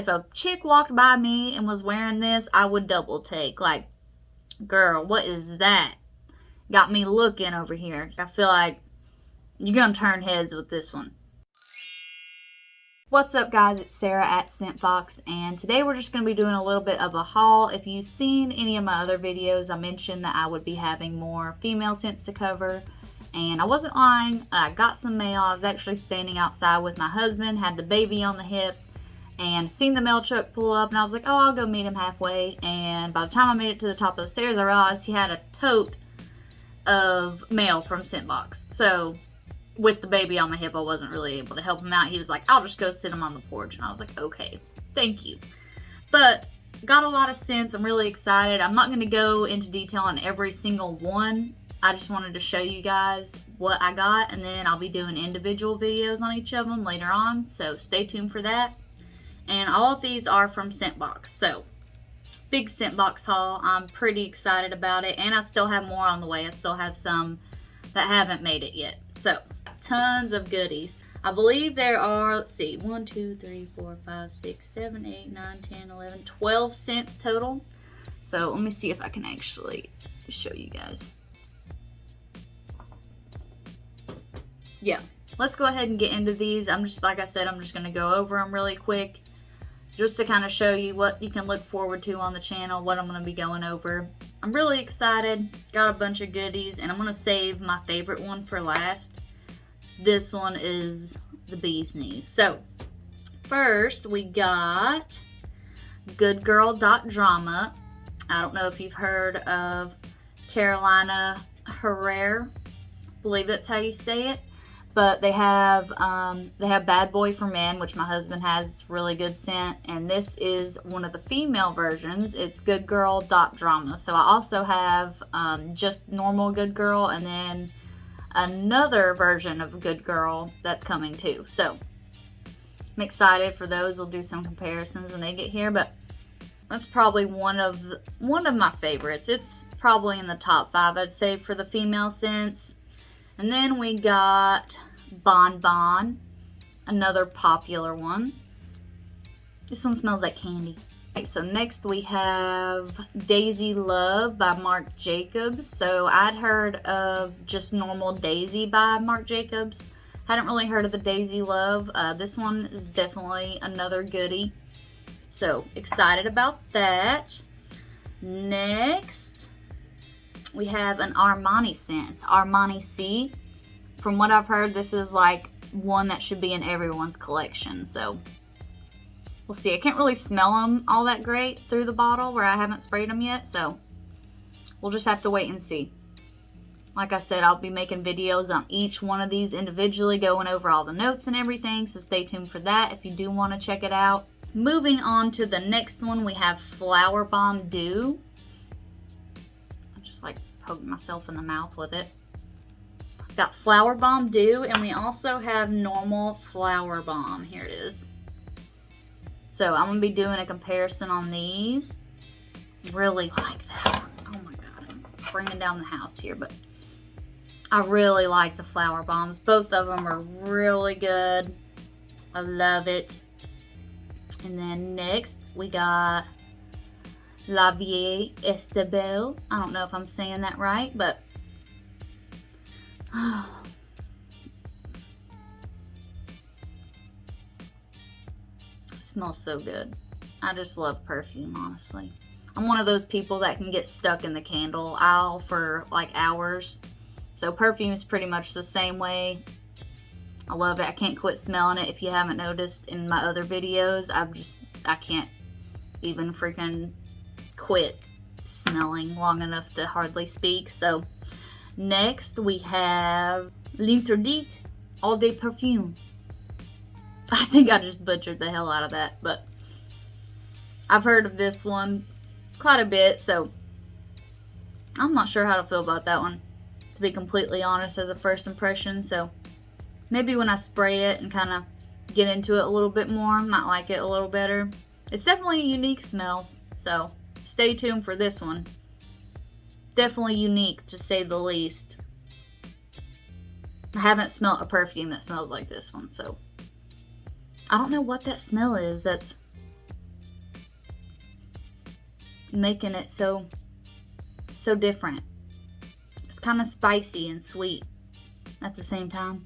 If a chick walked by me and was wearing this, I would double take. Like, girl, what is that? Got me looking over here. I feel like you're gonna turn heads with this one. What's up, guys? It's Sarah at SCENTBOX, and today we're just going to be doing a little bit of a haul. If you've seen any of my other videos, I mentioned that I would be having more female scents to cover, and I wasn't lying. I got some mail. I was actually standing outside with my husband, had the baby on the hip, and seen the mail truck pull up, and I was like, oh, I'll go meet him halfway. And by the time I made it to the top of the stairs, I realized he had a tote of mail from SCENTBOX. So with the baby on my hip, I wasn't really able to help him out. He was like, I'll just go sit him on the porch. And I was like, okay, thank you. But got a lot of scents. I'm really excited. I'm not going to go into detail on every single one. I just wanted to show you guys what I got, and then I'll be doing individual videos on each of them later on. So stay tuned for that. And all of these are from SCENTBOX. So big SCENTBOX haul. I'm pretty excited about it. And I still have more on the way. I still have some that haven't made it yet. So tons of goodies. I believe there are, let's see, 1, 2, 3, 4, 5, 6, 7, 8, 9, 10, 11, 12 scents total. So let me see if I can actually show you guys. Yeah, let's go ahead and get into these. I'm just, like I said, I'm just going to go over them really quick, just to kind of show you what you can look forward to on the channel, what I'm going to be going over. I'm really excited. Got a bunch of goodies, and I'm going to save my favorite one for last. This one is the bee's knees. So, first we got Good Girl Drama. I don't know if you've heard of Carolina Herrera. I believe that's how you say it. But they have Bad Boy for Men, which my husband has really good scent, and this is one of the female versions. It's Good Girl Drama. So I also have just normal Good Girl, and then another version of Good Girl that's coming too. So I'm excited for those. We'll do some comparisons when they get here, but that's probably one of my favorites. It's probably in the top 5, I'd say, for the female scents. And then we got Bon Bon, another popular one. This one smells like candy. Okay, so next we have Daisy Love by Marc Jacobs. So I'd heard of just normal Daisy by Marc Jacobs. Hadn't really heard of the Daisy Love. This one is definitely another goodie. So excited about that. Next, we have an Armani scent. It's Armani C. From what I've heard, this is like one that should be in everyone's collection. So we'll see. I can't really smell them all that great through the bottle where I haven't sprayed them yet. So we'll just have to wait and see. Like I said, I'll be making videos on each one of these individually, going over all the notes and everything. So stay tuned for that if you do want to check it out. Moving on to the next one, we have Flower Bomb Dew. Like poking myself in the mouth with it. Got Flower Bomb Dew, and we also have normal Flower Bomb. Here it is. So I'm gonna be doing a comparison on these. Really like that one. Oh my god, I'm bringing down the house here, but I really like the Flower Bombs. Both of them are really good. I love it. And then next we got Vie Esta Belle. I don't know if I'm saying that right, but it smells so good. I just love perfume, honestly. I'm one of those people that can get stuck in the candle aisle for like hours. So perfume is pretty much the same way. I love it. I can't quit smelling it. If you haven't noticed in my other videos, I can't even freaking quit smelling long enough to hardly speak. So next we have L'Interdit Eau de Perfume. I think I just butchered the hell out of that, but I've heard of this one quite a bit, so I'm not sure how to feel about that one, to be completely honest, as a first impression. So maybe when I spray it and kind of get into it a little bit more, I might like it a little better. It's definitely a unique smell, so stay tuned for this one. Definitely unique, to say the least. I haven't smelled a perfume that smells like this one, so I don't know what that smell is. That's making it so different. It's kind of spicy and sweet at the same time.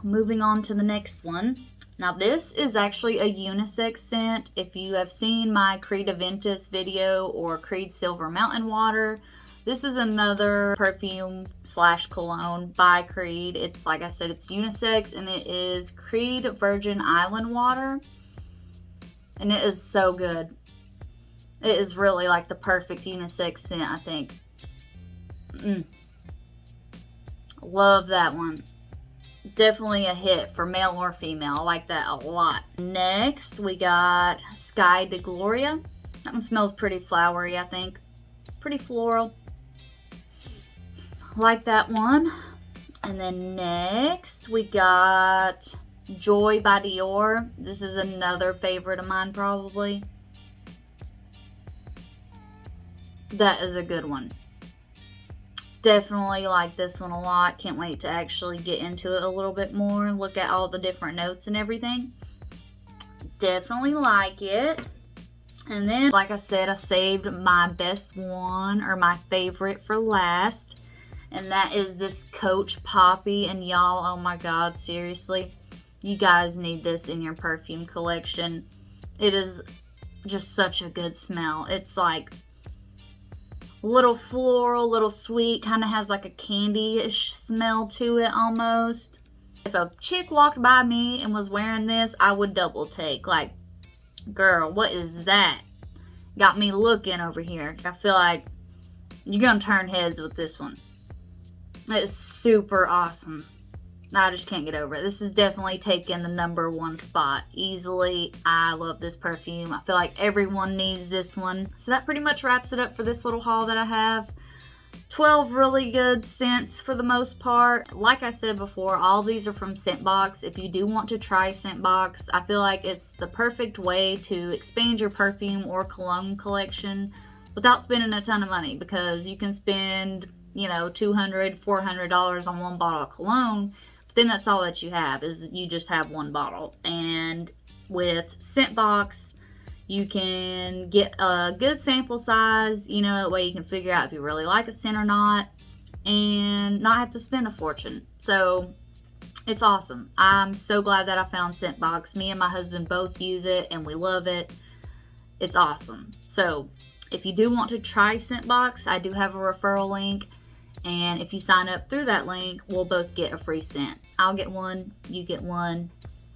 Moving on to the next one. Now this is actually a unisex scent. If you have seen my Creed Aventus video or Creed Silver Mountain Water, this is another perfume / cologne by Creed. It's, like I said, it's unisex, and it is Creed Virgin Island Water. And it is so good. It is really like the perfect unisex scent, I think. Love that one. Definitely a hit for male or female. I like that a lot. Next, we got Sky Degloria. That one smells pretty flowery, I think. Pretty floral. Like that one. And then next, we got Joy by Dior. This is another favorite of mine, probably. That is a good one. Definitely like this one a lot. Can't wait to actually get into it a little bit more and look at all the different notes and everything. Definitely like it. And then, like I said, I saved my best one, or my favorite, for last. And that is this Coach Poppy. And y'all, oh my god, seriously, you guys need this in your perfume collection. It is just such a good smell. It's like little floral, little sweet, kind of has like a candy-ish smell to it almost. If a chick walked by me and was wearing this, I would double take. Like, girl, what is that? Got me looking over here. I feel like you're gonna turn heads with this one. It's super awesome. I just can't get over it. This is definitely taking the #1 spot easily. I love this perfume. I feel like everyone needs this one. So that pretty much wraps it up for this little haul that I have. 12 really good scents for the most part. Like I said before, all these are from SCENTBOX. If you do want to try SCENTBOX, I feel like it's the perfect way to expand your perfume or cologne collection without spending a ton of money, because you can spend, you know, $200, $400 on one bottle of cologne. Then that's all that you have, is you just have one bottle. And with SCENTBOX, you can get a good sample size, you know, that way you can figure out if you really like a scent or not, and not have to spend a fortune. So it's awesome. I'm so glad that I found SCENTBOX. Me and my husband both use it, and we love it. It's awesome. So if you do want to try SCENTBOX, I do have a referral link. And if you sign up through that link, we'll both get a free scent. I'll get one, you get one.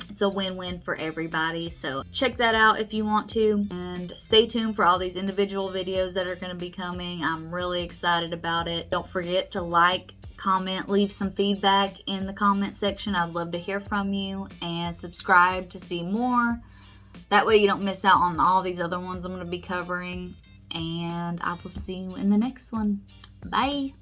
It's a win-win for everybody. So check that out if you want to. And stay tuned for all these individual videos that are going to be coming. I'm really excited about it. Don't forget to like, comment, leave some feedback in the comment section. I'd love to hear from you. And subscribe to see more. That way you don't miss out on all these other ones I'm going to be covering. And I will see you in the next one. Bye.